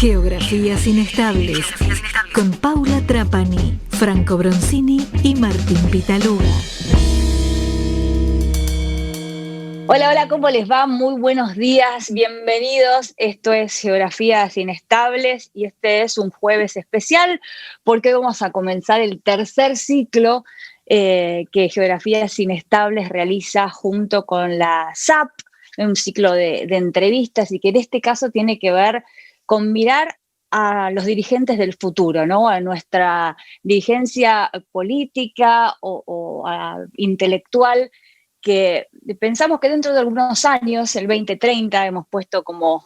Geografías Inestables, con Paula Trapani, Franco Bronzini y Martín Pitaluga. Hola, hola, ¿cómo les va? Muy buenos días, bienvenidos. Esto es Geografías Inestables y este es un jueves especial porque hoy vamos a comenzar el tercer ciclo que Geografías Inestables realiza junto con la SAP, un ciclo de entrevistas y que en este caso tiene que ver con mirar a los dirigentes del futuro, ¿no? A nuestra dirigencia política o intelectual, que pensamos que dentro de algunos años, el 2030, hemos puesto como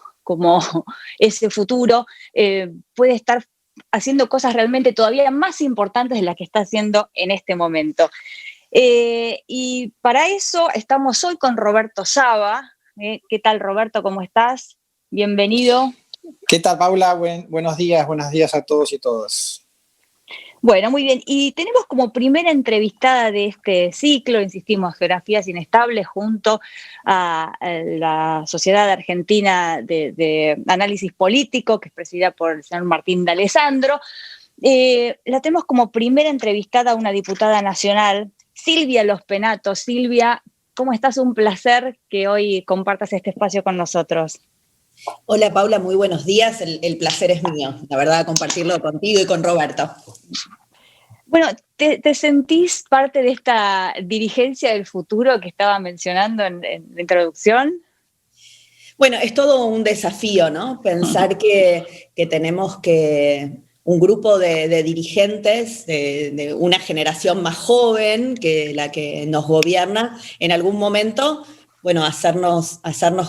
ese futuro, puede estar haciendo cosas realmente todavía más importantes de las que está haciendo en este momento. Y para eso estamos hoy con Roberto Saba. ¿Qué tal, Roberto? ¿Cómo estás? Bienvenido. ¿Qué tal, Paula? Buenos días a todos y todas. Bueno, muy bien. Y tenemos como primera entrevistada de este ciclo, insistimos, Geografías Inestables, junto a la Sociedad Argentina de Análisis Político, que es presidida por el señor Martín D'Alessandro. La tenemos como primera entrevistada a una diputada nacional, Silvia Los Penato. Silvia, ¿cómo estás? Un placer que hoy compartas este espacio con nosotros. Hola, Paula, muy buenos días. El placer es mío, la verdad, compartirlo contigo y con Roberto. Bueno, ¿te sentís parte de esta dirigencia del futuro que estaba mencionando en la introducción? Bueno, es todo un desafío, ¿no? Pensar que tenemos un grupo de dirigentes de una generación más joven que la que nos gobierna, en algún momento, bueno, hacernos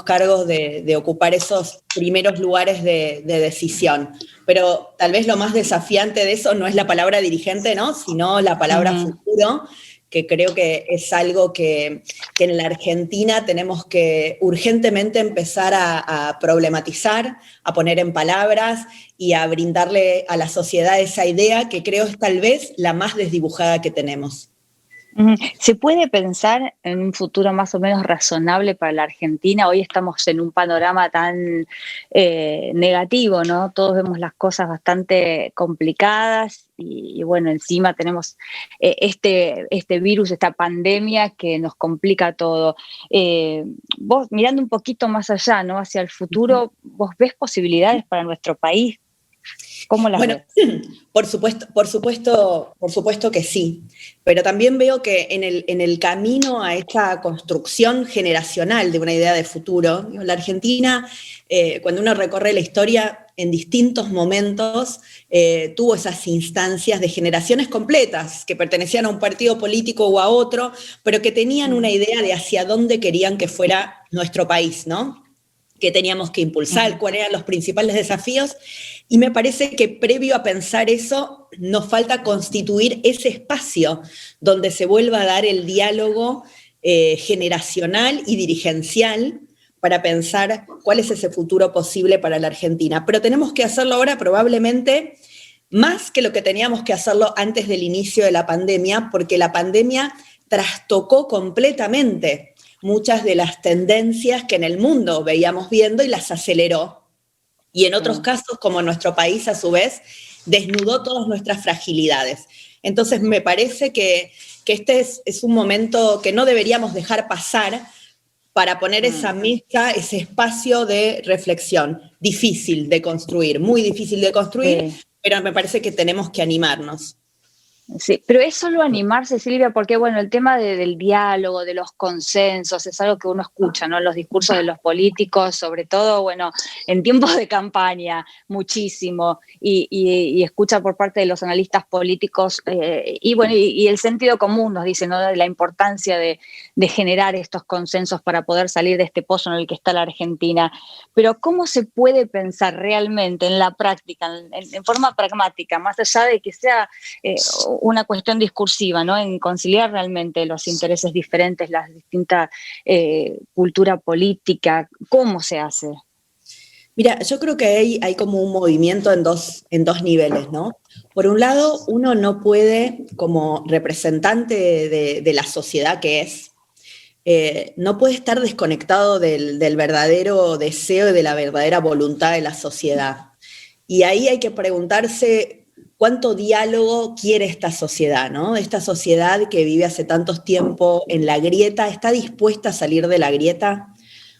cargo de ocupar esos primeros lugares de decisión. Pero tal vez lo más desafiante de eso no es la palabra dirigente, ¿no? Sino la palabra futuro, que creo que es algo que en la Argentina tenemos que urgentemente empezar a problematizar, a poner en palabras y a brindarle a la sociedad esa idea que creo es tal vez la más desdibujada que tenemos. ¿Se puede pensar en un futuro más o menos razonable para la Argentina? Hoy estamos en un panorama tan negativo, ¿no? Todos vemos las cosas bastante complicadas y bueno, encima tenemos este virus, esta pandemia que nos complica todo. Vos, mirando un poquito más allá, ¿no? Hacia el futuro, ¿vos ves posibilidades para nuestro país? ¿Cómo las ves? Por supuesto que sí, pero también veo que en el camino a esta construcción generacional de una idea de futuro, la Argentina, cuando uno recorre la historia en distintos momentos, tuvo esas instancias de generaciones completas que pertenecían a un partido político o a otro, pero que tenían una idea de hacia dónde querían que fuera nuestro país, ¿no? Que teníamos que impulsar, cuáles eran los principales desafíos, y me parece que previo a pensar eso, nos falta constituir ese espacio donde se vuelva a dar el diálogo generacional y dirigencial para pensar cuál es ese futuro posible para la Argentina. Pero tenemos que hacerlo ahora probablemente más que lo que teníamos que hacerlo antes del inicio de la pandemia, porque la pandemia trastocó completamente muchas de las tendencias que en el mundo veíamos viendo y las aceleró. Y en otros casos, como en nuestro país, a su vez, desnudó todas nuestras fragilidades. Entonces, me parece que este es un momento que no deberíamos dejar pasar para poner esa mesa, ese espacio de reflexión. Difícil de construir, muy difícil de construir, pero me parece que tenemos que animarnos. Sí, pero es solo animarse, Silvia, porque bueno, el tema del diálogo, de los consensos, es algo que uno escucha, ¿no? Los discursos de los políticos, sobre todo, bueno, en tiempos de campaña, muchísimo, y escucha por parte de los analistas políticos, y bueno, y el sentido común nos dice, ¿no? De la importancia de generar estos consensos para poder salir de este pozo en el que está la Argentina. Pero ¿cómo se puede pensar realmente en la práctica, en forma pragmática, más allá de que sea una cuestión discursiva, ¿no? En conciliar realmente los intereses diferentes, las distintas cultura política? ¿Cómo se hace? Mira, yo creo que hay como un movimiento en dos niveles, ¿no? Por un lado, uno no puede, como representante de la sociedad que es, no puede estar desconectado del verdadero deseo y de la verdadera voluntad de la sociedad. Y ahí hay que preguntarse cuánto diálogo quiere esta sociedad, ¿no? Esta sociedad que vive hace tanto tiempo en la grieta, ¿está dispuesta a salir de la grieta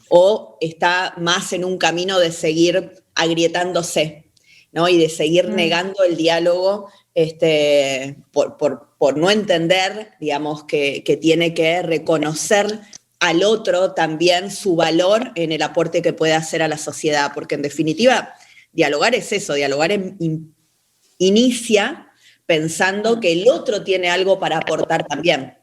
o está más en un camino de seguir agrietándose, ¿no? Y de seguir negando el diálogo por no entender, digamos, que tiene que reconocer al otro también su valor en el aporte que puede hacer a la sociedad, porque en definitiva, dialogar es eso, dialogar inicia pensando que el otro tiene algo para aportar también.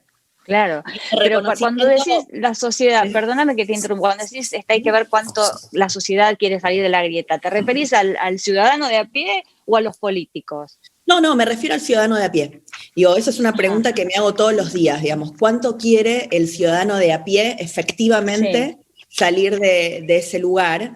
Claro, pero cuando decís la sociedad, perdóname que te interrumpa, cuando decís hay que ver cuánto la sociedad quiere salir de la grieta, ¿te referís al ciudadano de a pie o a los políticos? No, me refiero al ciudadano de a pie. Digo, esa es una pregunta que me hago todos los días, digamos, ¿cuánto quiere el ciudadano de a pie efectivamente salir de ese lugar?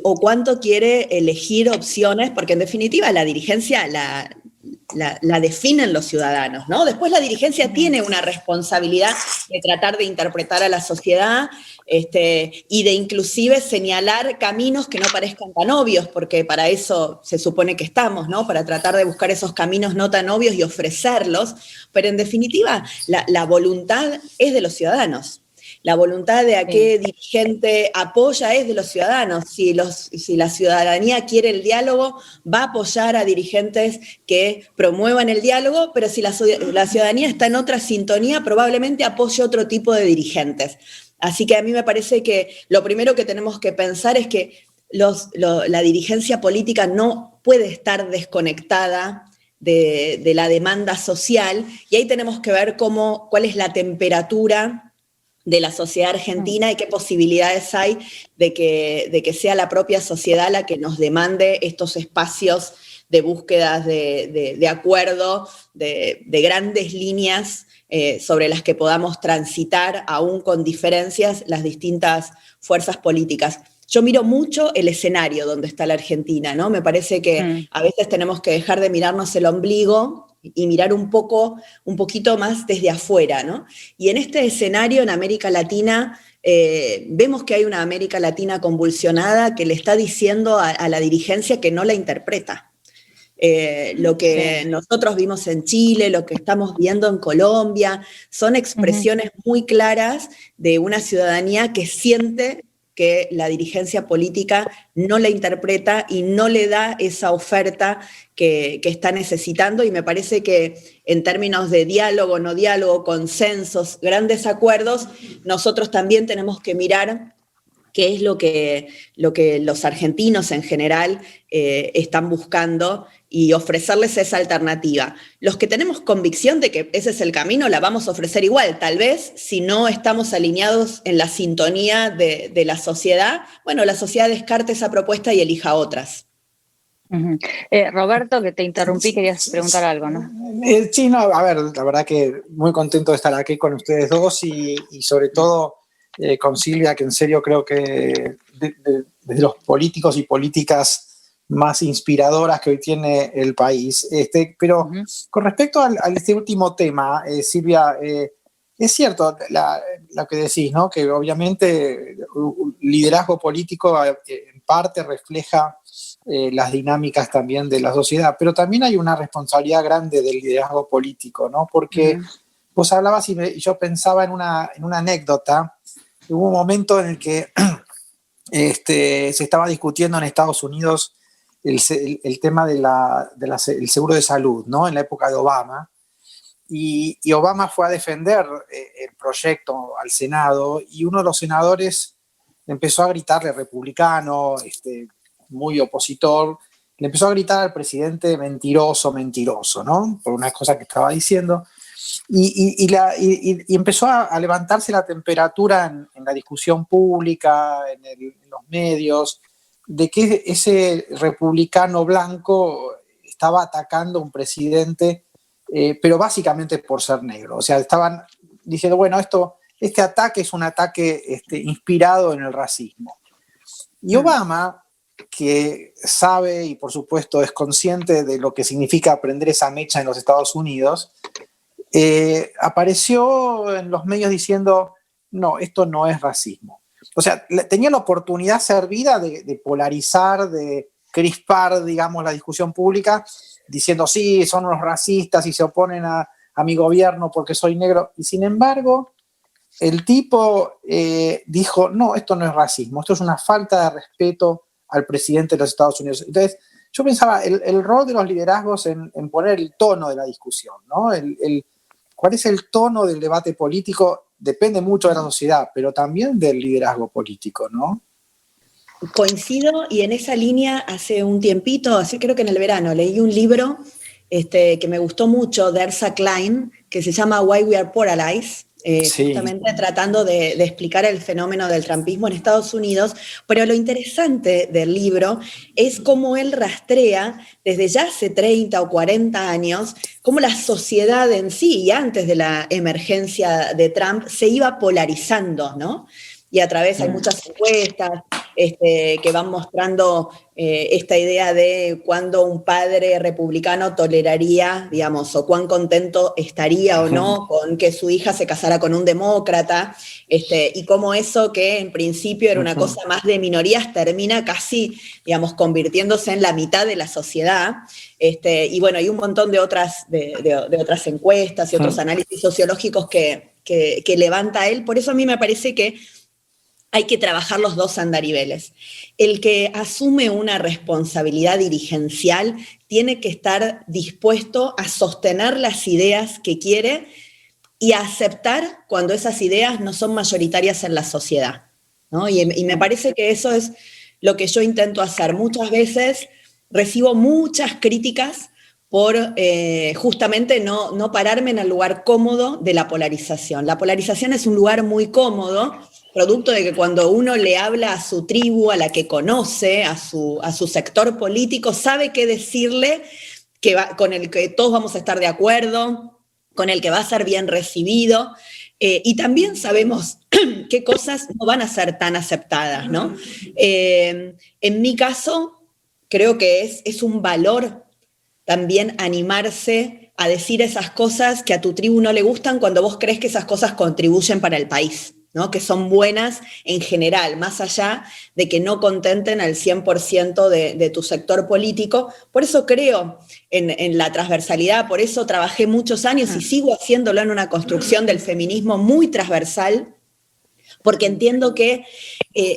O cuánto quiere elegir opciones, porque en definitiva la dirigencia la definen los ciudadanos, ¿no? Después la dirigencia tiene una responsabilidad de tratar de interpretar a la sociedad y de inclusive señalar caminos que no parezcan tan obvios, porque para eso se supone que estamos, ¿no? Para tratar de buscar esos caminos no tan obvios y ofrecerlos, pero en definitiva la voluntad es de los ciudadanos. La voluntad de a qué dirigente apoya es de los ciudadanos. Si la ciudadanía quiere el diálogo, va a apoyar a dirigentes que promuevan el diálogo, pero si la ciudadanía está en otra sintonía, probablemente apoye otro tipo de dirigentes. Así que a mí me parece que lo primero que tenemos que pensar es que la dirigencia política no puede estar desconectada de la demanda social, y ahí tenemos que ver cuál es la temperatura de la sociedad argentina y qué posibilidades hay de que sea la propia sociedad la que nos demande estos espacios de búsquedas de acuerdo, de grandes líneas sobre las que podamos transitar, aún con diferencias, las distintas fuerzas políticas. Yo miro mucho el escenario donde está la Argentina, ¿no? Me parece que a veces tenemos que dejar de mirarnos el ombligo y mirar un poquito más desde afuera, ¿no? Y en este escenario en América Latina vemos que hay una América Latina convulsionada que le está diciendo a la dirigencia que no la interpreta. Lo que nosotros vimos en Chile, lo que estamos viendo en Colombia, son expresiones muy claras de una ciudadanía que siente que la dirigencia política no la interpreta y no le da esa oferta que está necesitando, y me parece que en términos de diálogo, no diálogo, consensos, grandes acuerdos, nosotros también tenemos que mirar qué es lo que los argentinos en general están buscando y ofrecerles esa alternativa. Los que tenemos convicción de que ese es el camino, la vamos a ofrecer igual. Tal vez, si no estamos alineados en la sintonía de la sociedad, bueno, la sociedad descarte esa propuesta y elija otras. Roberto, que te interrumpí, querías preguntar algo, ¿no? Sí, no, a ver, la verdad que muy contento de estar aquí con ustedes dos y sobre todo con Silvia, que en serio creo que de los políticos y políticas más inspiradoras que hoy tiene el país. Pero con respecto a este último tema, Silvia, es cierto lo que decís, ¿no? Que obviamente el liderazgo político en parte refleja las dinámicas también de la sociedad, pero también hay una responsabilidad grande del liderazgo político, ¿no? Porque vos hablabas y yo pensaba en una anécdota. Hubo un momento en el que se estaba discutiendo en Estados Unidos el tema del seguro de salud, ¿no? En la época de Obama. Y Obama fue a defender el proyecto al Senado, y uno de los senadores empezó a gritarle, republicano, muy opositor, le empezó a gritar al presidente mentiroso, ¿no? Por una cosa que estaba diciendo. Y empezó a levantarse la temperatura en la discusión pública, en los medios, de que ese republicano blanco estaba atacando a un presidente, pero básicamente por ser negro. O sea, estaban diciendo, bueno, este ataque es un ataque inspirado en el racismo. Y Obama, que sabe y por supuesto es consciente de lo que significa prender esa mecha en los Estados Unidos, apareció en los medios diciendo, no, esto no es racismo. O sea, tenía la oportunidad servida de polarizar, de crispar, digamos, la discusión pública, diciendo, sí, son unos racistas y se oponen a mi gobierno porque soy negro. Y sin embargo, el tipo dijo, no, esto no es racismo, esto es una falta de respeto al presidente de los Estados Unidos. Entonces, yo pensaba, el rol de los liderazgos en poner el tono de la discusión, ¿no? ¿Cuál es el tono del debate político? Depende mucho de la sociedad, pero también del liderazgo político, ¿no? Coincido, y en esa línea hace un tiempito, así creo que en el verano, leí un libro que me gustó mucho, de Erza Klein, que se llama Why We Are Polarized, Sí. justamente tratando de explicar el fenómeno del trumpismo en Estados Unidos, pero lo interesante del libro es cómo él rastrea desde ya hace 30 o 40 años, cómo la sociedad en sí, y antes de la emergencia de Trump, se iba polarizando, ¿no? Y a través hay muchas encuestas que van mostrando esta idea de cuándo un padre republicano toleraría, digamos, o cuán contento estaría o no con que su hija se casara con un demócrata, y cómo eso que en principio era una cosa más de minorías termina casi, digamos, convirtiéndose en la mitad de la sociedad. Y bueno, hay un montón de otras encuestas y otros análisis sociológicos que levanta él. Por eso a mí me parece que hay que trabajar los dos andariveles. El que asume una responsabilidad dirigencial tiene que estar dispuesto a sostener las ideas que quiere y a aceptar cuando esas ideas no son mayoritarias en la sociedad, ¿no? Y me parece que eso es lo que yo intento hacer. Muchas veces recibo muchas críticas por justamente no pararme en el lugar cómodo de la polarización. La polarización es un lugar muy cómodo, producto de que cuando uno le habla a su tribu, a la que conoce, a su sector político, sabe qué decirle, con el que todos vamos a estar de acuerdo, con el que va a ser bien recibido, y también sabemos qué cosas no van a ser tan aceptadas, ¿no? En mi caso, creo que es un valor también animarse a decir esas cosas que a tu tribu no le gustan cuando vos crees que esas cosas contribuyen para el país, ¿no? Que son buenas en general, más allá de que no contenten al 100% de tu sector político. Por eso creo en la transversalidad, por eso trabajé muchos años y sigo haciéndolo en una construcción del feminismo muy transversal, porque entiendo que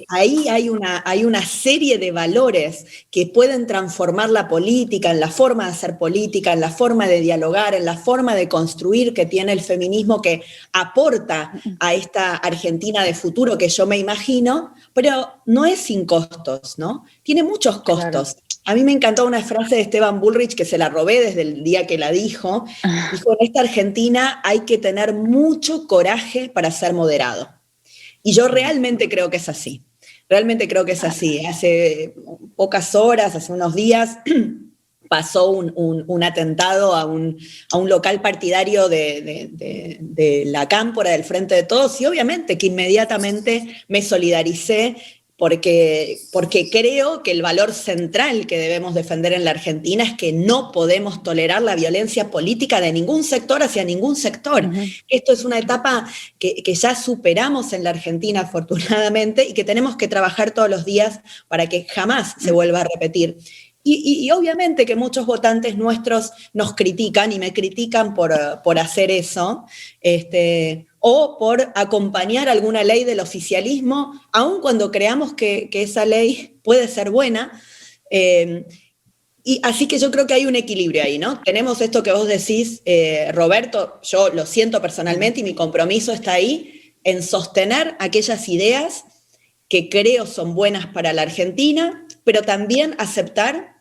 ahí hay una serie de valores que pueden transformar la política, en la forma de hacer política, en la forma de dialogar, en la forma de construir que tiene el feminismo, que aporta a esta Argentina de futuro que yo me imagino, pero no es sin costos, ¿no? Tiene muchos costos. Claro. A mí me encantó una frase de Esteban Bullrich, que se la robé desde el día que la dijo. Dijo, en esta Argentina hay que tener mucho coraje para ser moderado. Y yo realmente creo que es así. Realmente creo que es así. Hace pocas horas, hace unos días, pasó un atentado a un local partidario de la Cámpora, del Frente de Todos, y obviamente que inmediatamente me solidaricé porque creo que el valor central que debemos defender en la Argentina es que no podemos tolerar la violencia política de ningún sector hacia ningún sector. Esto es una etapa que ya superamos en la Argentina, afortunadamente, y que tenemos que trabajar todos los días para que jamás se vuelva a repetir. Y obviamente que muchos votantes nuestros nos critican y me critican por hacer eso, o por acompañar alguna ley del oficialismo, aun cuando creamos que esa ley puede ser buena. Y así que yo creo que hay un equilibrio ahí, ¿no? Tenemos esto que vos decís, Roberto, yo lo siento personalmente y mi compromiso está ahí, en sostener aquellas ideas que creo son buenas para la Argentina, pero también aceptar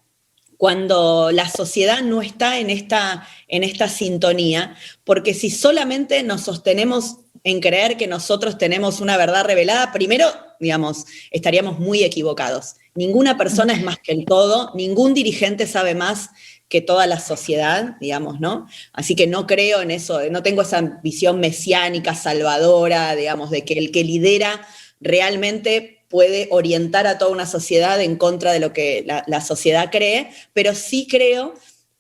cuando la sociedad no está en esta sintonía, porque si solamente nos sostenemos en creer que nosotros tenemos una verdad revelada, primero, digamos, estaríamos muy equivocados. Ninguna persona es más que el todo, ningún dirigente sabe más que toda la sociedad, digamos, ¿no? Así que no creo en eso, no tengo esa visión mesiánica, salvadora, digamos, de que el que lidera realmente puede orientar a toda una sociedad en contra de lo que la sociedad cree, pero sí creo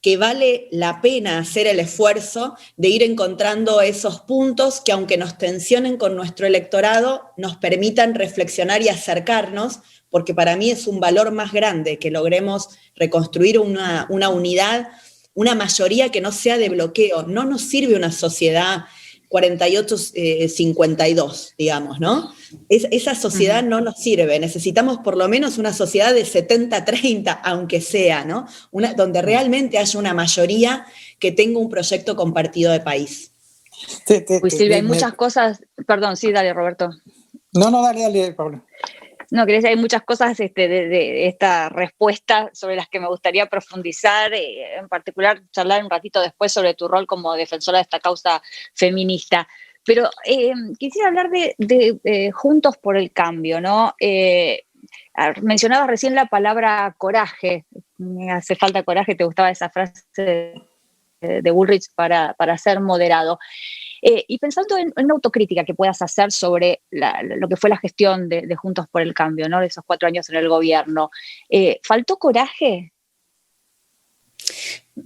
que vale la pena hacer el esfuerzo de ir encontrando esos puntos que, aunque nos tensionen con nuestro electorado, nos permitan reflexionar y acercarnos, porque para mí es un valor más grande que logremos reconstruir una unidad, una mayoría que no sea de bloqueo. No nos sirve una sociedad 48-52, digamos, ¿no? Esa sociedad no nos sirve. Necesitamos por lo menos una sociedad de 70-30, aunque sea, ¿no? Donde realmente haya una mayoría que tenga un proyecto compartido de país. Silvia, hay muchas cosas. Perdón, sí, dale, Roberto. No, dale, Paula. No, quería decir, hay muchas cosas de esta respuesta sobre las que me gustaría profundizar, en particular charlar un ratito después sobre tu rol como defensora de esta causa feminista. Pero quisiera hablar de Juntos por el Cambio, ¿no? Mencionabas recién la palabra coraje. Me hace falta coraje, te gustaba esa frase de Bullrich para ser moderado. Y pensando en una autocrítica que puedas hacer sobre lo que fue la gestión de Juntos por el Cambio, ¿no? De esos 4 años en el gobierno, ¿faltó coraje?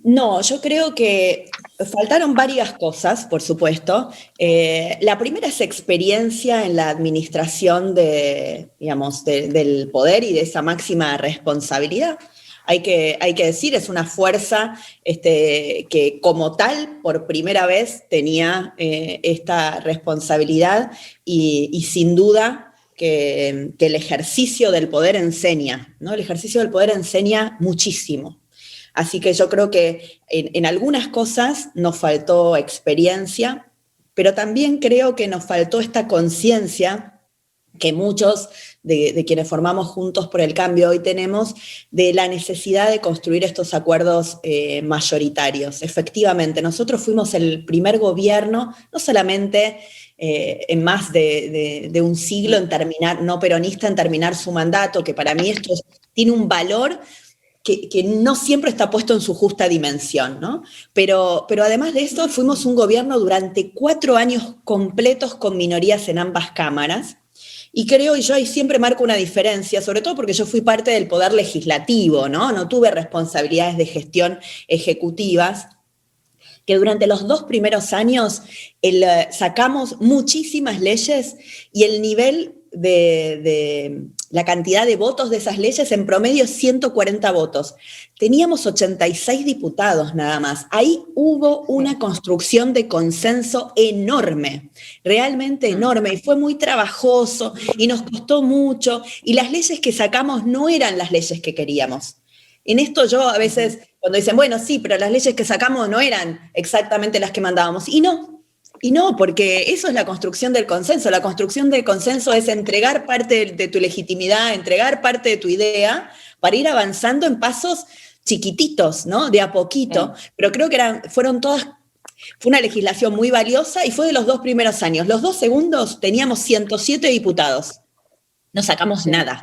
No, yo creo que faltaron varias cosas, por supuesto. La primera es experiencia en la administración del poder y de esa máxima responsabilidad. Hay que decir, es una fuerza que como tal, por primera vez, tenía esta responsabilidad y sin duda que el ejercicio del poder enseña, ¿no? El ejercicio del poder enseña muchísimo. Así que yo creo que en algunas cosas nos faltó experiencia, pero también creo que nos faltó esta conciencia que muchos de quienes formamos Juntos por el Cambio hoy tenemos, de la necesidad de construir estos acuerdos mayoritarios. Efectivamente, nosotros fuimos el primer gobierno, no solamente en más de un siglo en terminar, no peronista, en terminar su mandato, que para mí esto tiene un valor que no siempre está puesto en su justa dimensión, ¿no? Pero además de esto, fuimos un gobierno durante 4 años completos con minorías en ambas cámaras. Y creo, y yo ahí siempre marco una diferencia, sobre todo porque yo fui parte del poder legislativo, ¿no? No tuve responsabilidades de gestión ejecutivas, que durante los 2 primeros años sacamos muchísimas leyes y el nivel de la cantidad de votos de esas leyes en promedio 140 votos. Teníamos 86 diputados nada más. Ahí hubo una construcción de consenso enorme, realmente enorme, y fue muy trabajoso y nos costó mucho, y las leyes que sacamos no eran las leyes que queríamos. En esto yo a veces, cuando dicen, bueno, sí, pero las leyes que sacamos no eran exactamente las que mandábamos, y no, porque eso es la construcción del consenso. La construcción del consenso es entregar parte de tu legitimidad, entregar parte de tu idea para ir avanzando en pasos chiquititos, ¿no? De a poquito. Pero creo que fue una legislación muy valiosa y fue de los 2 primeros años. Los 2 segundos teníamos 107 diputados. No sacamos nada.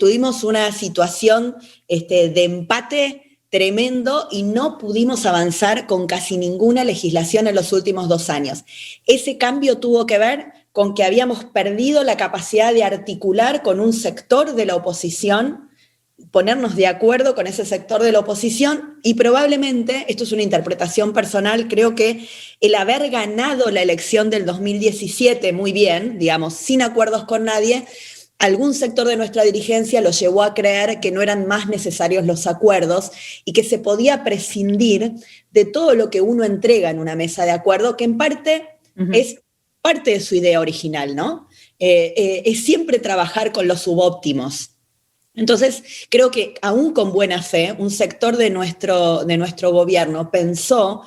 Tuvimos una situación de empate tremendo y no pudimos avanzar con casi ninguna legislación en los últimos 2 años. Ese cambio tuvo que ver con que habíamos perdido la capacidad de articular con un sector de la oposición, ponernos de acuerdo con ese sector de la oposición, y probablemente, esto es una interpretación personal, creo que el haber ganado la elección del 2017 muy bien, digamos, sin acuerdos con nadie, algún sector de nuestra dirigencia lo llevó a creer que no eran más necesarios los acuerdos y que se podía prescindir de todo lo que uno entrega en una mesa de acuerdo, que en parte es parte de su idea original, ¿no? Es siempre trabajar con los subóptimos. Entonces, creo que aún con buena fe, un sector de nuestro gobierno pensó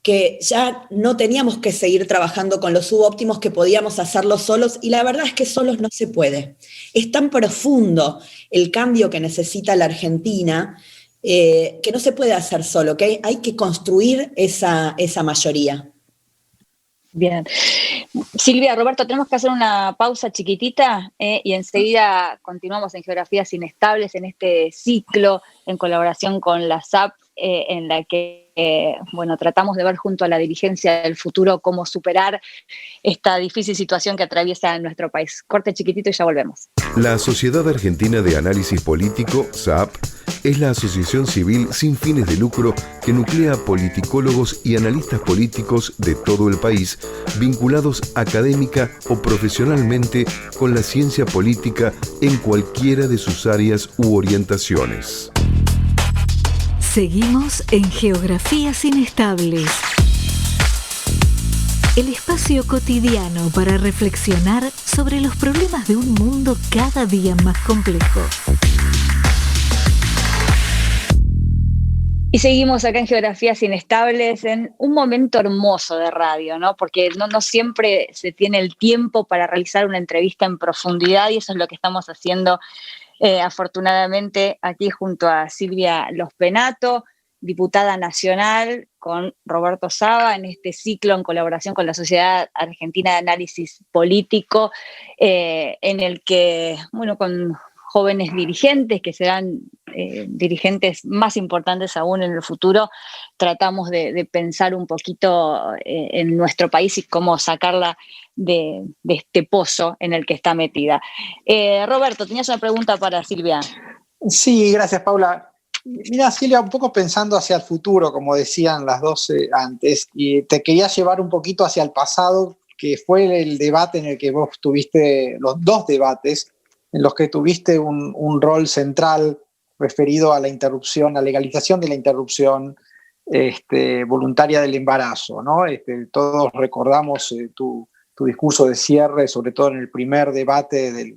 que ya no teníamos que seguir trabajando con los subóptimos, que podíamos hacerlo solos, y la verdad es que solos no se puede. Es tan profundo el cambio que necesita la Argentina que no se puede hacer solo, que hay que construir esa mayoría. Bien. Silvia, Roberto, tenemos que hacer una pausa chiquitita y enseguida continuamos en Geografías Inestables, en este ciclo en colaboración con la SAP, en la que tratamos de ver junto a la dirigencia del futuro cómo superar esta difícil situación que atraviesa nuestro país. Corte chiquitito y ya volvemos. La Sociedad Argentina de Análisis Político, SAP, es la asociación civil sin fines de lucro que nuclea politicólogos y analistas políticos de todo el país, vinculados académica o profesionalmente con la ciencia política en cualquiera de sus áreas u orientaciones. Seguimos en Geografías Inestables. El espacio cotidiano para reflexionar sobre los problemas de un mundo cada día más complejo. Y seguimos acá en Geografías Inestables, en un momento hermoso de radio, ¿no? Porque no siempre se tiene el tiempo para realizar una entrevista en profundidad, y eso es lo que estamos haciendo afortunadamente aquí junto a Silvia Lospenato, diputada nacional, con Roberto Saba, en este ciclo en colaboración con la Sociedad Argentina de Análisis Político, en el que, bueno, con jóvenes dirigentes que serán dirigentes más importantes aún en el futuro, tratamos de pensar un poquito en nuestro país y cómo sacarla de este pozo en el que está metida. Roberto, tenías una pregunta para Silvia. Sí, gracias, Paula. Mira, Silvia, un poco pensando hacia el futuro, como decían las dos antes, y te quería llevar un poquito hacia el pasado, que fue el debate en el que vos tuviste, los dos debates, en los que tuviste un rol central referido a la interrupción, a la legalización de la interrupción voluntaria del embarazo, ¿no? Todos recordamos tu discurso de cierre, sobre todo en el primer debate de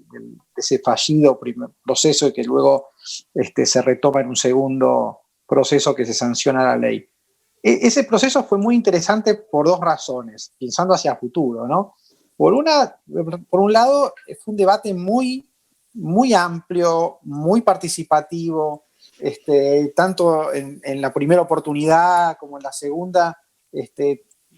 ese fallido primer proceso, y que luego se retoma en un segundo proceso que se sanciona la ley. Ese proceso fue muy interesante por dos razones, pensando hacia el futuro, ¿no? Por un lado, fue un debate muy amplio, muy participativo, tanto en la primera oportunidad como en la segunda,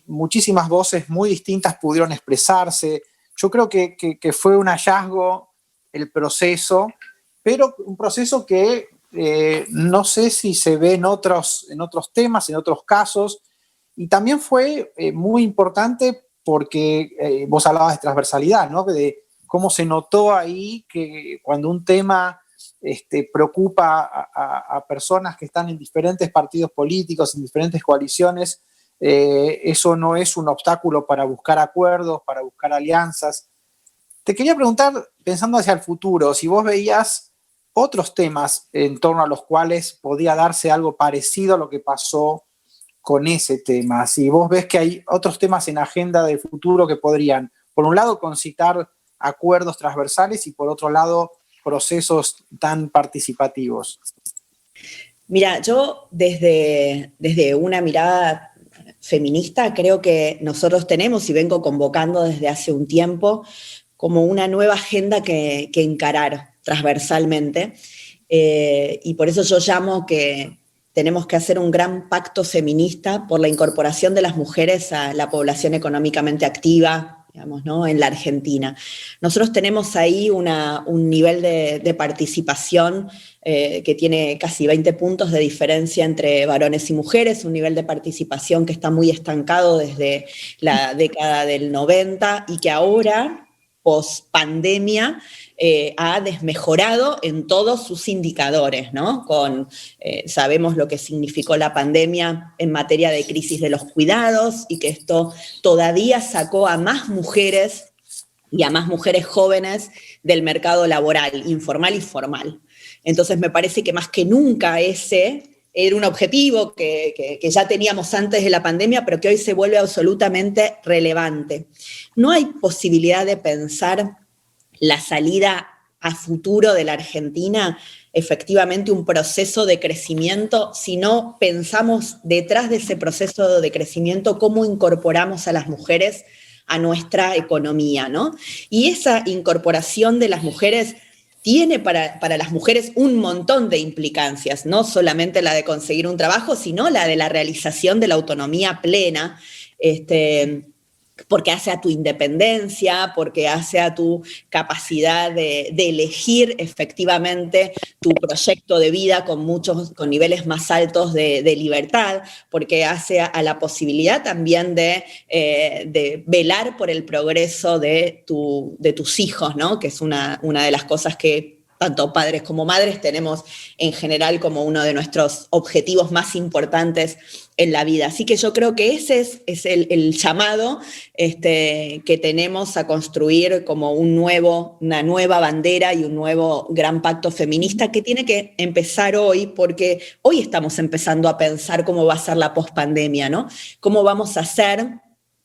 muchísimas voces muy distintas pudieron expresarse. Yo creo que fue un hallazgo el proceso, pero un proceso que no sé si se ve en otros temas, en otros casos, y también fue muy importante porque vos hablabas de transversalidad, ¿no? De cómo se notó ahí que cuando un tema preocupa a personas que están en diferentes partidos políticos, en diferentes coaliciones, eso no es un obstáculo para buscar acuerdos, para buscar alianzas. Te quería preguntar, pensando hacia el futuro, si vos veías otros temas en torno a los cuales podía darse algo parecido a lo que pasó con ese tema. Si vos ves que hay otros temas en agenda del futuro que podrían, por un lado, concitar acuerdos transversales y por otro lado, procesos tan participativos. Mira, yo desde una mirada feminista creo que nosotros tenemos, y vengo convocando desde hace un tiempo, como una nueva agenda que encarar transversalmente, y por eso yo llamo que tenemos que hacer un gran pacto feminista por la incorporación de las mujeres a la población económicamente activa, digamos, ¿no? En la Argentina. Nosotros tenemos ahí un nivel de participación que tiene casi 20 puntos de diferencia entre varones y mujeres, un nivel de participación que está muy estancado desde la década del 90 y que ahora, post pandemia, ha desmejorado en todos sus indicadores, ¿no? Sabemos lo que significó la pandemia en materia de crisis de los cuidados y que esto todavía sacó a más mujeres y a más mujeres jóvenes del mercado laboral, informal y formal. Entonces me parece que más que nunca ese era un objetivo que ya teníamos antes de la pandemia, pero que hoy se vuelve absolutamente relevante. No hay posibilidad de pensar la salida a futuro de la Argentina, efectivamente un proceso de crecimiento, si no pensamos detrás de ese proceso de crecimiento cómo incorporamos a las mujeres a nuestra economía, ¿no? Y esa incorporación de las mujeres tiene para las mujeres un montón de implicancias, no solamente la de conseguir un trabajo, sino la de la realización de la autonomía plena, porque hace a tu independencia, porque hace a tu capacidad de elegir efectivamente tu proyecto de vida con niveles más altos de libertad, porque hace a la posibilidad también de velar por el progreso de tus hijos, ¿no? Que es una de las cosas que tanto padres como madres, tenemos en general como uno de nuestros objetivos más importantes en la vida. Así que yo creo que ese es el llamado que tenemos a construir como una nueva bandera y un nuevo gran pacto feminista que tiene que empezar hoy, porque hoy estamos empezando a pensar cómo va a ser la pospandemia, ¿no? Cómo vamos a hacer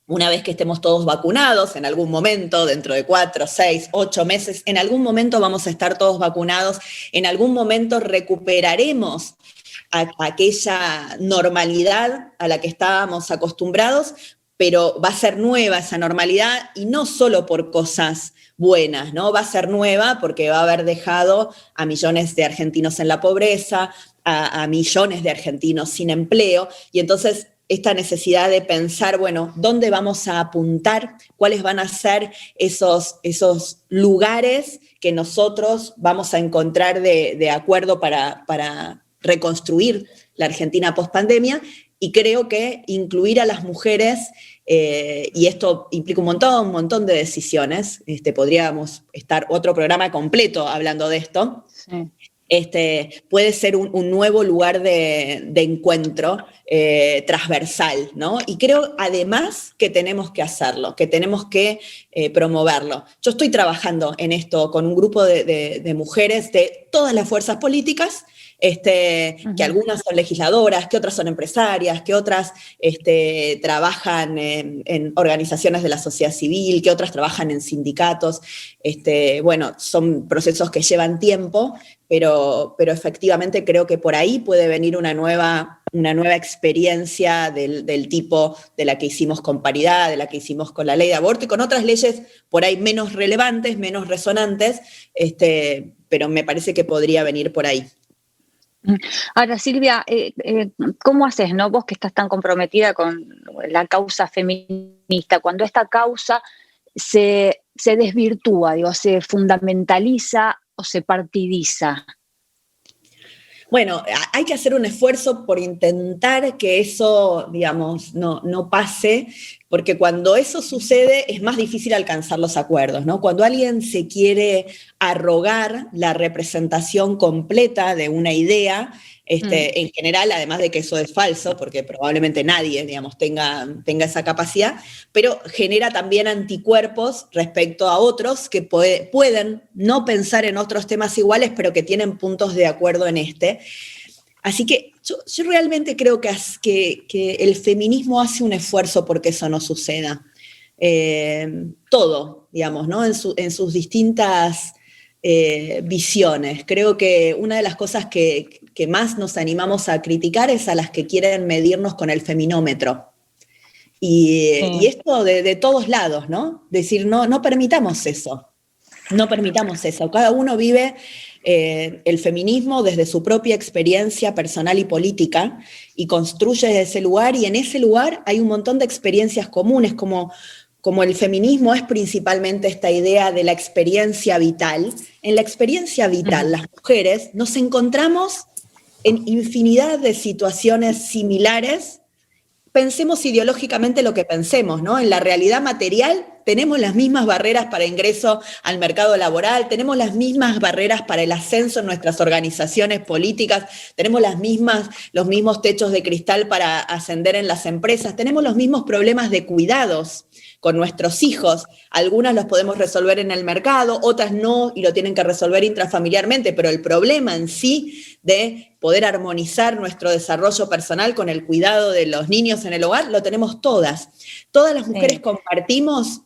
una vez que estemos todos vacunados, en algún momento, dentro de 4, 6, 8 meses, en algún momento vamos a estar todos vacunados, en algún momento recuperaremos aquella normalidad a la que estábamos acostumbrados, pero va a ser nueva esa normalidad y no solo por cosas buenas, ¿no? Va a ser nueva porque va a haber dejado a millones de argentinos en la pobreza, a millones de argentinos sin empleo, y entonces esta necesidad de pensar, bueno, ¿dónde vamos a apuntar? ¿Cuáles van a ser esos lugares que nosotros vamos a encontrar de acuerdo para reconstruir la Argentina post-pandemia? Y creo que incluir a las mujeres, y esto implica un montón de decisiones, podríamos estar otro programa completo hablando de esto, sí. Puede ser un nuevo lugar de encuentro transversal, ¿no? Y creo además que tenemos que hacerlo, que tenemos que promoverlo. Yo estoy trabajando en esto con un grupo de mujeres de todas las fuerzas políticas, que algunas son legisladoras, que otras son empresarias, que otras trabajan en organizaciones de la sociedad civil, que otras trabajan en sindicatos. Bueno, son procesos que llevan tiempo, pero efectivamente creo que por ahí puede venir una nueva experiencia del tipo de la que hicimos con paridad, de la que hicimos con la ley de aborto y con otras leyes por ahí menos relevantes, menos resonantes, pero me parece que podría venir por ahí. Ahora, Silvia, ¿cómo haces, no? Vos que estás tan comprometida con la causa feminista, cuando esta causa se desvirtúa, digo, se fundamentaliza o se partidiza. Bueno, hay que hacer un esfuerzo por intentar que eso, digamos, no pase, porque cuando eso sucede es más difícil alcanzar los acuerdos, ¿no? Cuando alguien se quiere arrogar la representación completa de una idea, en general, además de que eso es falso, porque probablemente nadie, digamos, tenga esa capacidad, pero genera también anticuerpos respecto a otros que pueden no pensar en otros temas iguales, pero que tienen puntos de acuerdo en este. Así que yo realmente creo que el feminismo hace un esfuerzo porque eso no suceda. Todo, digamos, ¿no? En sus distintas visiones. Creo que una de las cosas que más nos animamos a criticar es a las que quieren medirnos con el feminómetro. Y esto de todos lados, ¿no? Decir, no permitamos eso. No permitamos eso. Cada uno vive el feminismo desde su propia experiencia personal y política y construye desde ese lugar, y en ese lugar hay un montón de experiencias comunes, como el feminismo es principalmente esta idea de la experiencia vital. En la experiencia vital, las mujeres nos encontramos en infinidad de situaciones similares. Pensemos ideológicamente lo que pensemos, ¿no? En la realidad material tenemos las mismas barreras para ingreso al mercado laboral, tenemos las mismas barreras para el ascenso en nuestras organizaciones políticas, tenemos los mismos techos de cristal para ascender en las empresas, tenemos los mismos problemas de cuidados con nuestros hijos. Algunas los podemos resolver en el mercado, otras no, y lo tienen que resolver intrafamiliarmente, pero el problema en sí de poder armonizar nuestro desarrollo personal con el cuidado de los niños en el hogar, lo tenemos todas. Todas las mujeres compartimos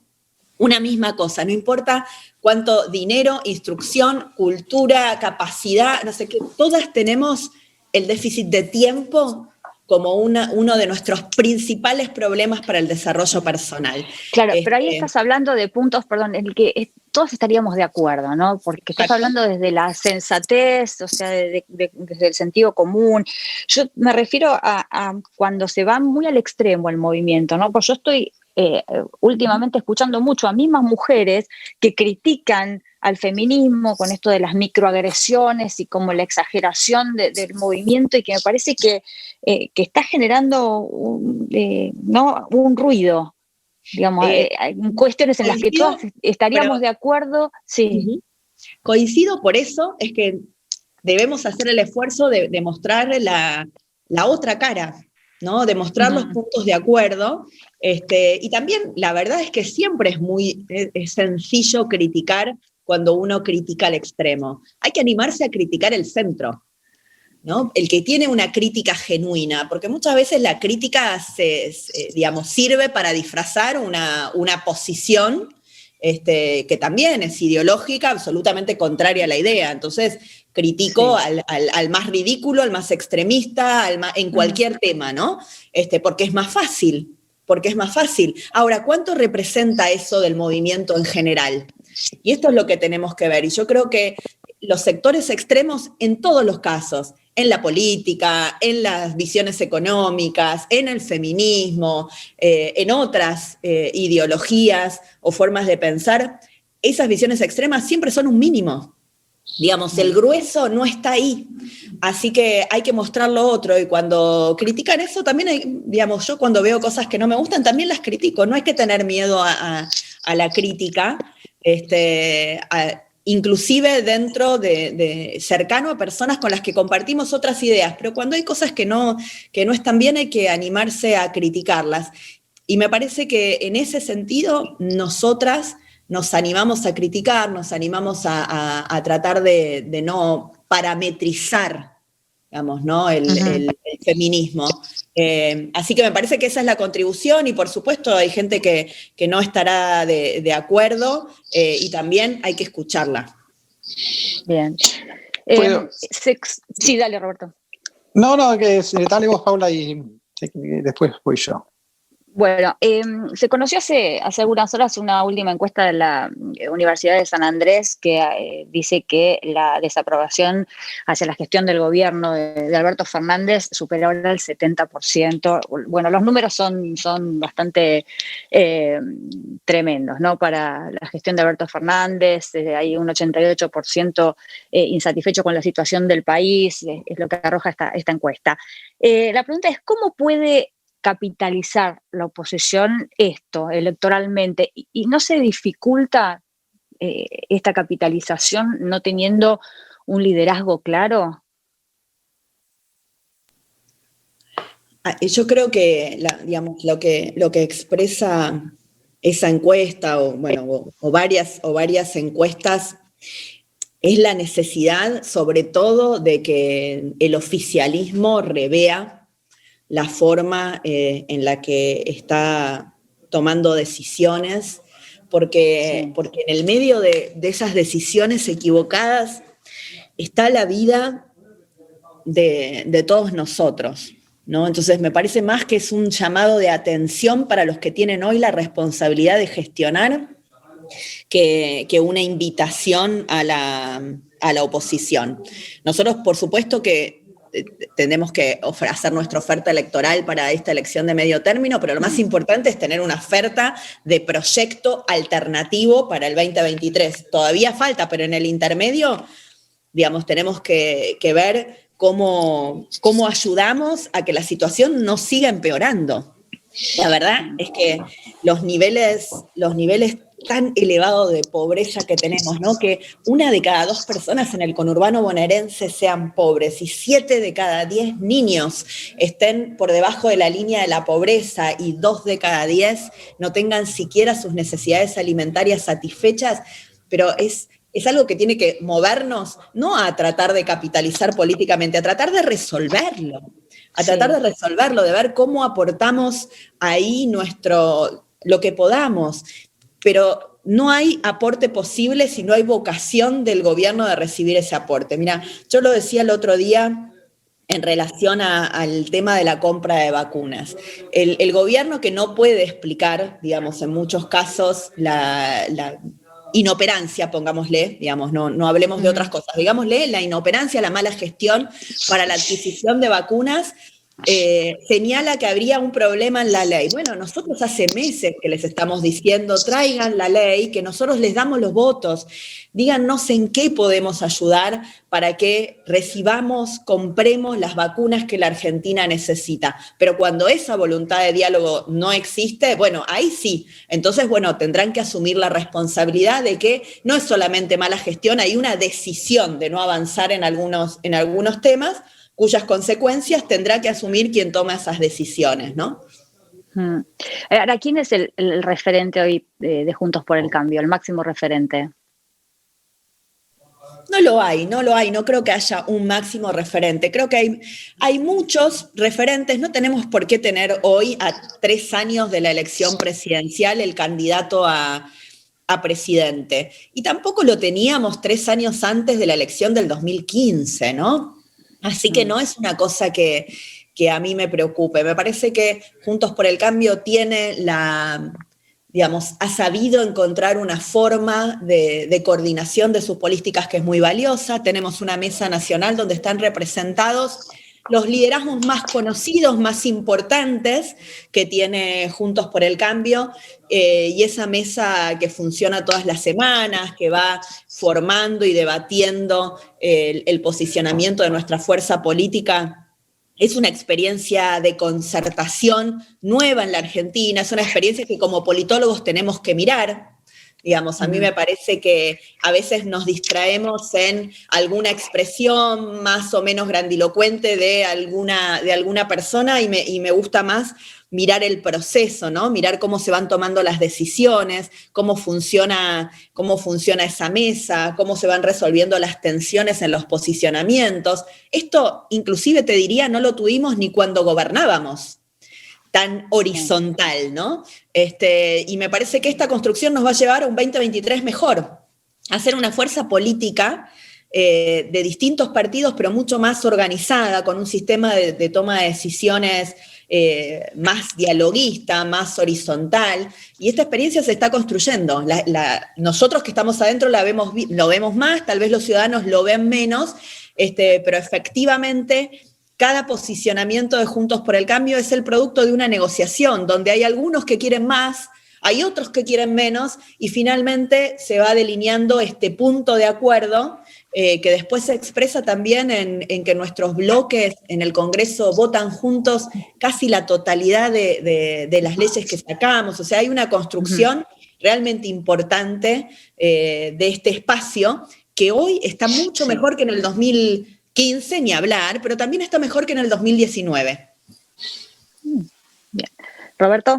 una misma cosa, no importa cuánto dinero, instrucción, cultura, capacidad, no sé qué, todas tenemos el déficit de tiempo como uno de nuestros principales problemas para el desarrollo personal. Claro, pero ahí estás hablando de puntos, perdón, en el que todos estaríamos de acuerdo, ¿no? Porque estás hablando desde la sensatez, o sea, desde el sentido común. Yo me refiero a cuando se va muy al extremo el movimiento, ¿no? Porque yo estoy últimamente escuchando mucho a mismas mujeres que critican al feminismo con esto de las microagresiones y como la exageración del movimiento, y que me parece que está generando un ruido, digamos, hay cuestiones en las que todas estaríamos de acuerdo, sí. Coincido, por eso es que debemos hacer el esfuerzo de mostrar la otra cara, ¿no? De mostrar los puntos de acuerdo. Y también la verdad es que siempre es sencillo criticar cuando uno critica al extremo. Hay que animarse a criticar el centro, ¿no? El que tiene una crítica genuina, porque muchas veces la crítica sirve para disfrazar una posición que también es ideológica, absolutamente contraria a la idea. Entonces, critico al más ridículo, al más extremista, en cualquier tema, ¿no? Porque es más fácil. Ahora, ¿cuánto representa eso del movimiento en general? Y esto es lo que tenemos que ver. Y yo creo que los sectores extremos, en todos los casos, en la política, en las visiones económicas, en el feminismo, en otras ideologías o formas de pensar, esas visiones extremas siempre son un mínimo. Digamos, el grueso no está ahí. Así que hay que mostrar lo otro. Y cuando critican eso, también digamos, yo cuando veo cosas que no me gustan, también las critico. No hay que tener miedo a la crítica. Inclusive dentro de cercano a personas con las que compartimos otras ideas, pero cuando hay cosas que no están bien hay que animarse a criticarlas. Y me parece que en ese sentido nosotras nos animamos a criticar, nos animamos a tratar de no parametrizar, digamos, ¿no? el feminismo. Así que me parece que esa es la contribución y por supuesto hay gente que no estará de acuerdo y también hay que escucharla. Bien. Sí, dale, Roberto. No, dale vos, Paula, y después voy yo. Bueno, se conoció hace algunas horas una última encuesta de la Universidad de San Andrés que dice que la desaprobación hacia la gestión del gobierno de Alberto Fernández supera ahora el 70%. Bueno, los números son bastante tremendos, ¿no? Para la gestión de Alberto Fernández, hay un 88% insatisfecho con la situación del país, es lo que arroja esta encuesta. La pregunta es, ¿cómo puede capitalizar la oposición esto electoralmente? ¿Y no se dificulta esta capitalización no teniendo un liderazgo claro? Yo creo que digamos, lo que expresa esa encuesta o varias encuestas es la necesidad, sobre todo, de que el oficialismo revea la forma en la que está tomando decisiones, porque en el medio de esas decisiones equivocadas está la vida de todos nosotros, ¿no? Entonces me parece más que es un llamado de atención para los que tienen hoy la responsabilidad de gestionar que una invitación a la oposición. Nosotros, por supuesto que tenemos que hacer nuestra oferta electoral para esta elección de medio término, pero lo más importante es tener una oferta de proyecto alternativo para el 2023. Todavía falta, pero en el intermedio, digamos, tenemos que ver cómo ayudamos a que la situación no siga empeorando. La verdad es que los niveles tan elevados de pobreza que tenemos, ¿no? Que 1 de cada 2 personas en el conurbano bonaerense sean pobres y 7 de cada 10 niños estén por debajo de la línea de la pobreza y 2 de cada 10 no tengan siquiera sus necesidades alimentarias satisfechas, pero es algo que tiene que movernos, no a tratar de capitalizar políticamente, a tratar de resolverlo. De ver cómo aportamos ahí lo que podamos. Pero no hay aporte posible si no hay vocación del gobierno de recibir ese aporte. Mira, yo lo decía el otro día en relación al tema de la compra de vacunas. El gobierno que no puede explicar, digamos, en muchos casos, la inoperancia, pongámosle, digamos, no hablemos de otras cosas, digámosle la inoperancia, la mala gestión para la adquisición de vacunas, señala que habría un problema en la ley. Bueno, nosotros hace meses que les estamos diciendo, traigan la ley, que nosotros les damos los votos, díganos en qué podemos ayudar para que recibamos, compremos las vacunas que la Argentina necesita. Pero cuando esa voluntad de diálogo no existe, bueno, ahí sí. Entonces, bueno, tendrán que asumir la responsabilidad de que no es solamente mala gestión, hay una decisión de no avanzar en algunos temas, cuyas consecuencias tendrá que asumir quien toma esas decisiones, ¿no? Ahora, ¿quién es el referente hoy de Juntos por el Cambio, el máximo referente? No lo hay, no creo que haya un máximo referente. Creo que hay muchos referentes, no tenemos por qué tener hoy, a 3 años de la elección presidencial, el candidato a presidente. Y tampoco lo teníamos 3 años antes de la elección del 2015, ¿no? Así que no es una cosa que a mí me preocupe. Me parece que Juntos por el Cambio tiene ha sabido encontrar una forma de coordinación de sus políticas que es muy valiosa. Tenemos una mesa nacional donde están representados los liderazgos más conocidos, más importantes que tiene Juntos por el Cambio, y esa mesa que funciona todas las semanas, que va formando y debatiendo el posicionamiento de nuestra fuerza política. Es una experiencia de concertación nueva en la Argentina, es una experiencia que como politólogos tenemos que mirar. Digamos, a mí me parece que a veces nos distraemos en alguna expresión más o menos grandilocuente de alguna persona y me gusta más mirar el proceso, ¿no? Mirar cómo se van tomando las decisiones, cómo funciona esa mesa, cómo se van resolviendo las tensiones en los posicionamientos. Esto, inclusive te diría, no lo tuvimos ni cuando gobernábamos, tan horizontal, ¿no? Y me parece que esta construcción nos va a llevar a un 2023 mejor, a ser una fuerza política de distintos partidos, pero mucho más organizada, con un sistema de toma de decisiones más dialoguista, más horizontal, y esta experiencia se está construyendo. Nosotros que estamos adentro lo vemos más, tal vez los ciudadanos lo ven menos, pero efectivamente cada posicionamiento de Juntos por el Cambio es el producto de una negociación, donde hay algunos que quieren más, hay otros que quieren menos, y finalmente se va delineando este punto de acuerdo que después se expresa también en que nuestros bloques en el Congreso votan juntos casi la totalidad de las leyes que sacamos. O sea, hay una construcción realmente importante de este espacio que hoy está mucho mejor que en el 2015, ni hablar, pero también está mejor que en el 2019. Bien. Roberto.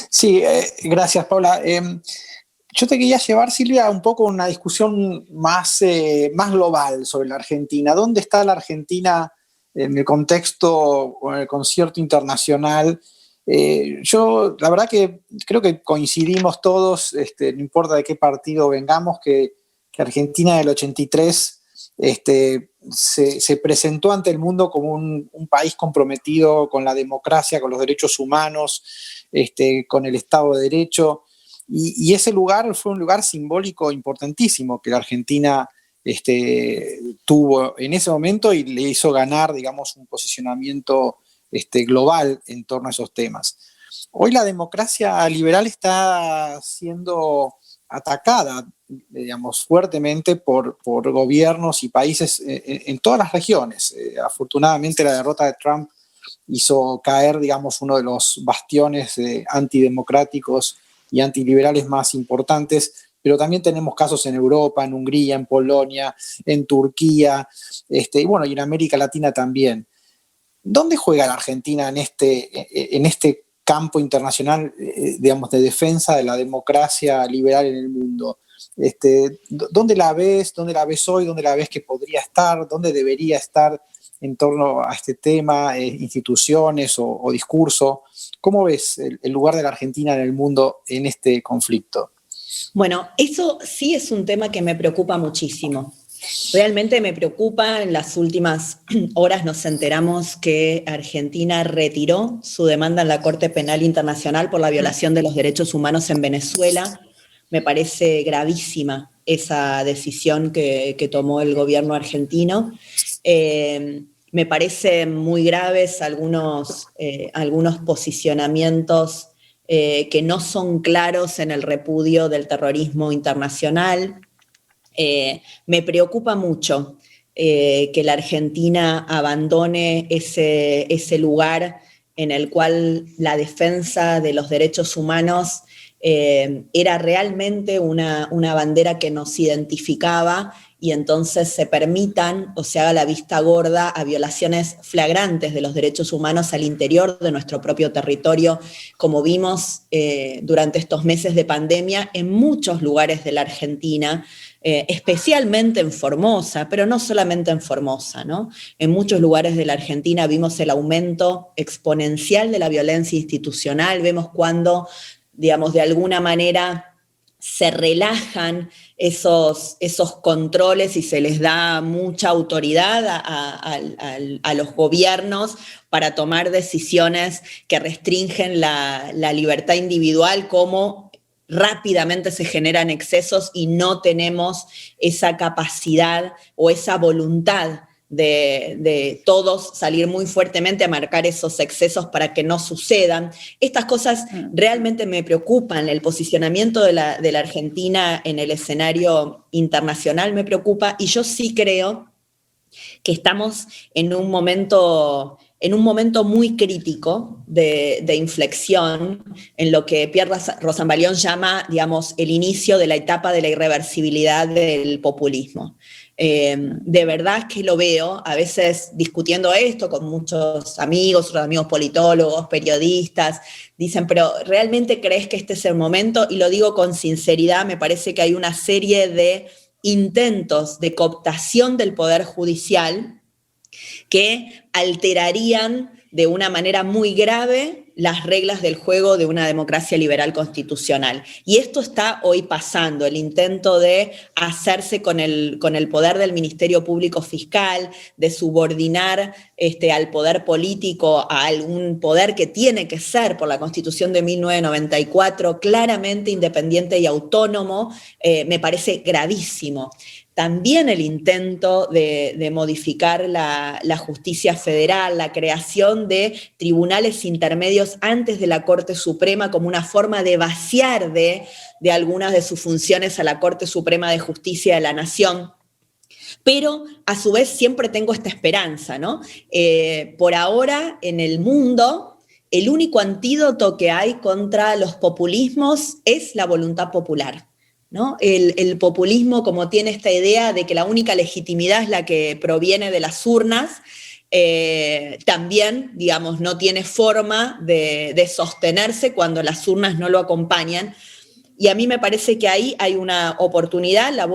Sí, gracias, Paula. Yo te quería llevar, Silvia, un poco una discusión más global sobre la Argentina. ¿Dónde está la Argentina en el contexto o en el concierto internacional? Yo, la verdad que creo que coincidimos todos, no importa de qué partido vengamos, que Argentina del 83 se presentó ante el mundo como un país comprometido con la democracia, con los derechos humanos, con el Estado de Derecho. Y ese lugar fue un lugar simbólico importantísimo que la Argentina tuvo en ese momento y le hizo ganar, digamos, un posicionamiento global en torno a esos temas. Hoy la democracia liberal está siendo atacada, digamos, fuertemente por gobiernos y países en todas las regiones. Afortunadamente la derrota de Trump hizo caer, digamos, uno de los bastiones antidemocráticos y antiliberales más importantes, pero también tenemos casos en Europa, en Hungría, en Polonia, en Turquía, y bueno, y en América Latina también. ¿Dónde juega la Argentina en este campo internacional, digamos, de defensa de la democracia liberal en el mundo? ¿Dónde la ves? ¿Dónde la ves hoy? ¿Dónde la ves que podría estar? ¿Dónde debería estar en torno a este tema, instituciones o discurso? ¿Cómo ves el lugar de la Argentina en el mundo en este conflicto? Bueno, eso sí es un tema que me preocupa muchísimo. Realmente me preocupa. En las últimas horas nos enteramos que Argentina retiró su demanda en la Corte Penal Internacional por la violación de los derechos humanos en Venezuela. Me parece gravísima esa decisión que tomó el gobierno argentino. Me parecen muy graves algunos posicionamientos que no son claros en el repudio del terrorismo internacional. Me preocupa mucho que la Argentina abandone ese lugar en el cual la defensa de los derechos humanos era realmente una bandera que nos identificaba, y entonces se permitan o se haga la vista gorda a violaciones flagrantes de los derechos humanos al interior de nuestro propio territorio, como vimos durante estos meses de pandemia en muchos lugares de la Argentina, especialmente en Formosa, pero no solamente en Formosa, ¿no? En muchos lugares de la Argentina vimos el aumento exponencial de la violencia institucional, vemos cuando, digamos, de alguna manera se relajan esos controles y se les da mucha autoridad a los gobiernos para tomar decisiones que restringen la libertad individual, como rápidamente se generan excesos y no tenemos esa capacidad o esa voluntad de todos salir muy fuertemente a marcar esos excesos para que no sucedan. Estas cosas realmente me preocupan. El posicionamiento de la Argentina en el escenario internacional me preocupa, y yo sí creo que estamos en un momento muy crítico de inflexión, en lo que Pierre Rosanvallon llama, digamos, el inicio de la etapa de la irreversibilidad del populismo. De verdad que lo veo, a veces discutiendo esto con muchos amigos, otros amigos politólogos, periodistas, dicen, pero ¿realmente crees que este es el momento? Y lo digo con sinceridad, me parece que hay una serie de intentos de cooptación del Poder Judicial que alterarían de una manera muy grave las reglas del juego de una democracia liberal constitucional. Y esto está hoy pasando, el intento de hacerse con el poder del Ministerio Público Fiscal, de subordinar al poder político a algún poder que tiene que ser, por la Constitución de 1994, claramente independiente y autónomo, me parece gravísimo. También el intento de modificar la justicia federal, la creación de tribunales intermedios antes de la Corte Suprema como una forma de vaciar de algunas de sus funciones a la Corte Suprema de Justicia de la Nación. Pero a su vez siempre tengo esta esperanza, ¿no? Por ahora en el mundo el único antídoto que hay contra los populismos es la voluntad popular, ¿no? El populismo, como tiene esta idea de que la única legitimidad es la que proviene de las urnas, también, digamos, no tiene forma de sostenerse cuando las urnas no lo acompañan. Y a mí me parece que ahí hay una oportunidad, la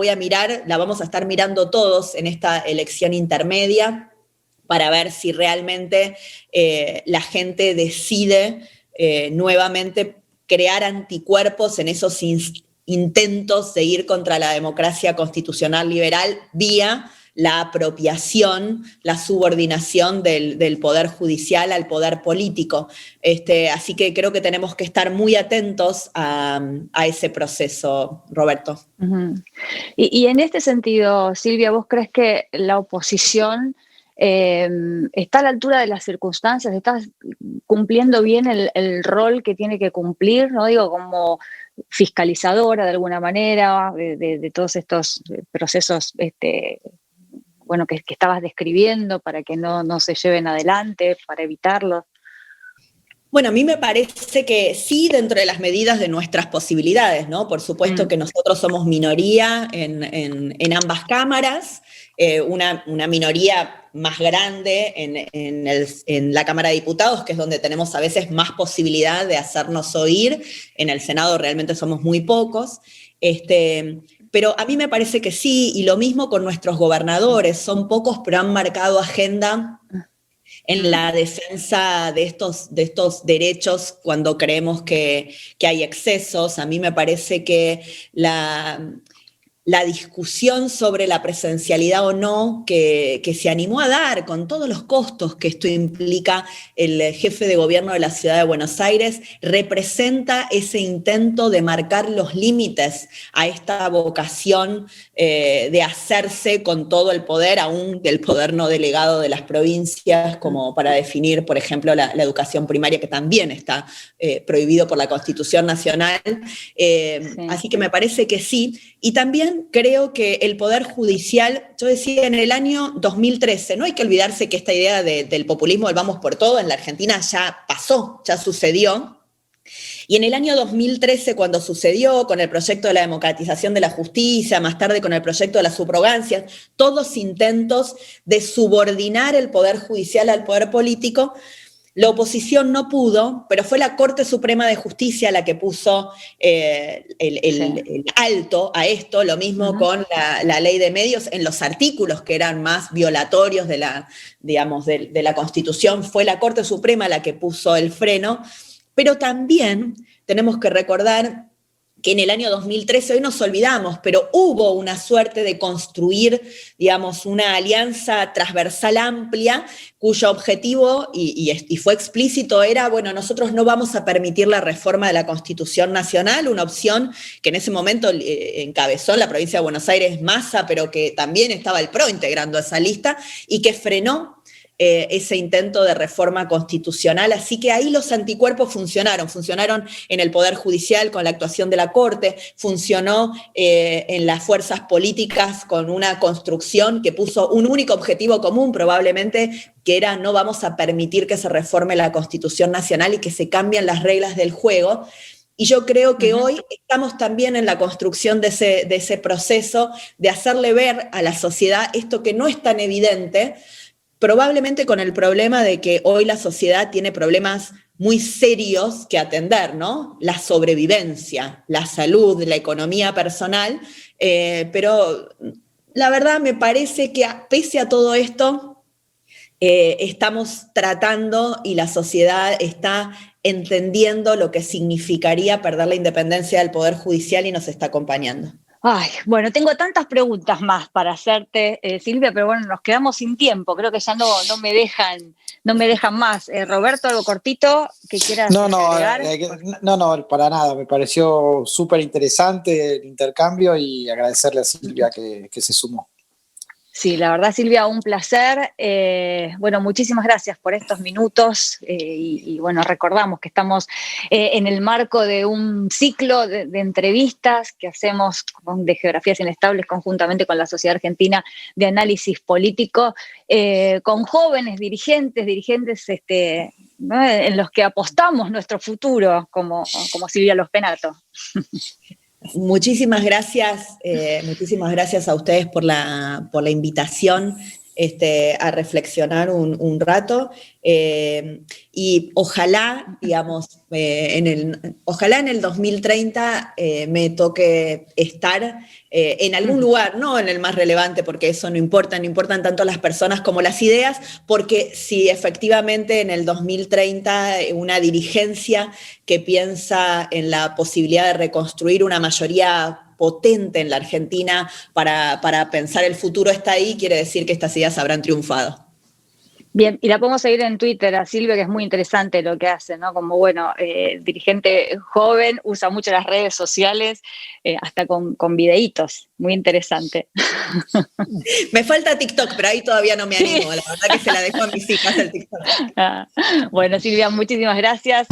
vamos a estar mirando todos en esta elección intermedia para ver si realmente la gente decide nuevamente crear anticuerpos en esos intentos de ir contra la democracia constitucional liberal vía la apropiación, la subordinación del poder judicial al poder político. Así que creo que tenemos que estar muy atentos a ese proceso, Roberto. Uh-huh. Y en este sentido, Silvia, ¿vos crees que la oposición está a la altura de las circunstancias, está cumpliendo bien el rol que tiene que cumplir, no digo como fiscalizadora de alguna manera de todos estos procesos bueno, que estabas describiendo para que no se lleven adelante, para evitarlos? Bueno, a mí me parece que sí, dentro de las medidas de nuestras posibilidades, ¿no? Por supuesto que nosotros somos minoría en ambas cámaras, una minoría más grande en la Cámara de Diputados, que es donde tenemos a veces más posibilidad de hacernos oír. En el Senado realmente somos muy pocos. Pero a mí me parece que sí, y lo mismo con nuestros gobernadores, son pocos, pero han marcado agenda en la defensa de estos derechos cuando creemos que hay excesos. A mí me parece que la discusión sobre la presencialidad o no que se animó a dar con todos los costos que esto implica el jefe de gobierno de la ciudad de Buenos Aires, representa ese intento de marcar los límites a esta vocación de hacerse con todo el poder, aún del poder no delegado de las provincias, como para definir, por ejemplo, la educación primaria, que también está prohibido por la Constitución Nacional. Así que me parece que sí. Y también creo que el Poder Judicial, yo decía en el año 2013, no hay que olvidarse que esta idea del populismo, del vamos por todo, en la Argentina ya pasó, ya sucedió. Y en el año 2013, cuando sucedió con el proyecto de la democratización de la justicia, más tarde con el proyecto de las subrogancias, todos intentos de subordinar el Poder Judicial al poder político, la oposición no pudo, pero fue la Corte Suprema de Justicia la que puso el alto a esto, lo mismo con la ley de medios, en los artículos que eran más violatorios de la Constitución, fue la Corte Suprema la que puso el freno, pero también tenemos que recordar que en el año 2013, hoy nos olvidamos, pero hubo una suerte de construir, digamos, una alianza transversal amplia, cuyo objetivo, y fue explícito, era, bueno, nosotros no vamos a permitir la reforma de la Constitución Nacional, una opción que en ese momento encabezó la provincia de Buenos Aires Massa, pero que también estaba el PRO integrando esa lista, y que frenó ese intento de reforma constitucional, así que ahí los anticuerpos funcionaron en el Poder Judicial con la actuación de la Corte, funcionó en las fuerzas políticas con una construcción que puso un único objetivo común probablemente, que era no vamos a permitir que se reforme la Constitución Nacional y que se cambien las reglas del juego. Y yo creo que hoy estamos también en la construcción de ese proceso de hacerle ver a la sociedad esto que no es tan evidente, probablemente con el problema de que hoy la sociedad tiene problemas muy serios que atender, ¿no? La sobrevivencia, la salud, la economía personal, pero la verdad me parece que pese a todo esto, estamos tratando y la sociedad está entendiendo lo que significaría perder la independencia del Poder Judicial y nos está acompañando. Ay, bueno, tengo tantas preguntas más para hacerte, Silvia, pero bueno, nos quedamos sin tiempo, creo que ya no me dejan más. Roberto, algo cortito que quieras agregar. No, para nada, me pareció súper interesante el intercambio y agradecerle a Silvia que se sumó. Sí, la verdad, Silvia, un placer. Bueno, muchísimas gracias por estos minutos y bueno, recordamos que estamos en el marco de un ciclo de entrevistas que hacemos de Geografías Inestables conjuntamente con la Sociedad Argentina de Análisis Político, con jóvenes dirigentes ¿no? en los que apostamos nuestro futuro, como Silvia Los Penato. Muchísimas gracias a ustedes por la invitación a reflexionar un rato y ojalá, digamos, ojalá en el 2030 me toque estar en algún lugar, no en el más relevante, porque eso no importan tanto las personas como las ideas, porque si efectivamente en el 2030 una dirigencia que piensa en la posibilidad de reconstruir una mayoría potente en la Argentina para pensar el futuro está ahí, quiere decir que estas ideas habrán triunfado. Bien, y la podemos seguir en Twitter a Silvia, que es muy interesante lo que hace, ¿no? Como, bueno, dirigente joven, usa mucho las redes sociales, hasta con videitos, muy interesante. Me falta TikTok, pero ahí todavía no me animo, la verdad que se la dejo a mis hijas el TikTok. Bueno, Silvia, muchísimas gracias.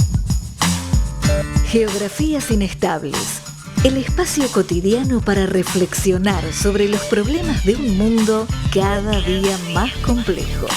Geografías Inestables. El espacio cotidiano para reflexionar sobre los problemas de un mundo cada día más complejo.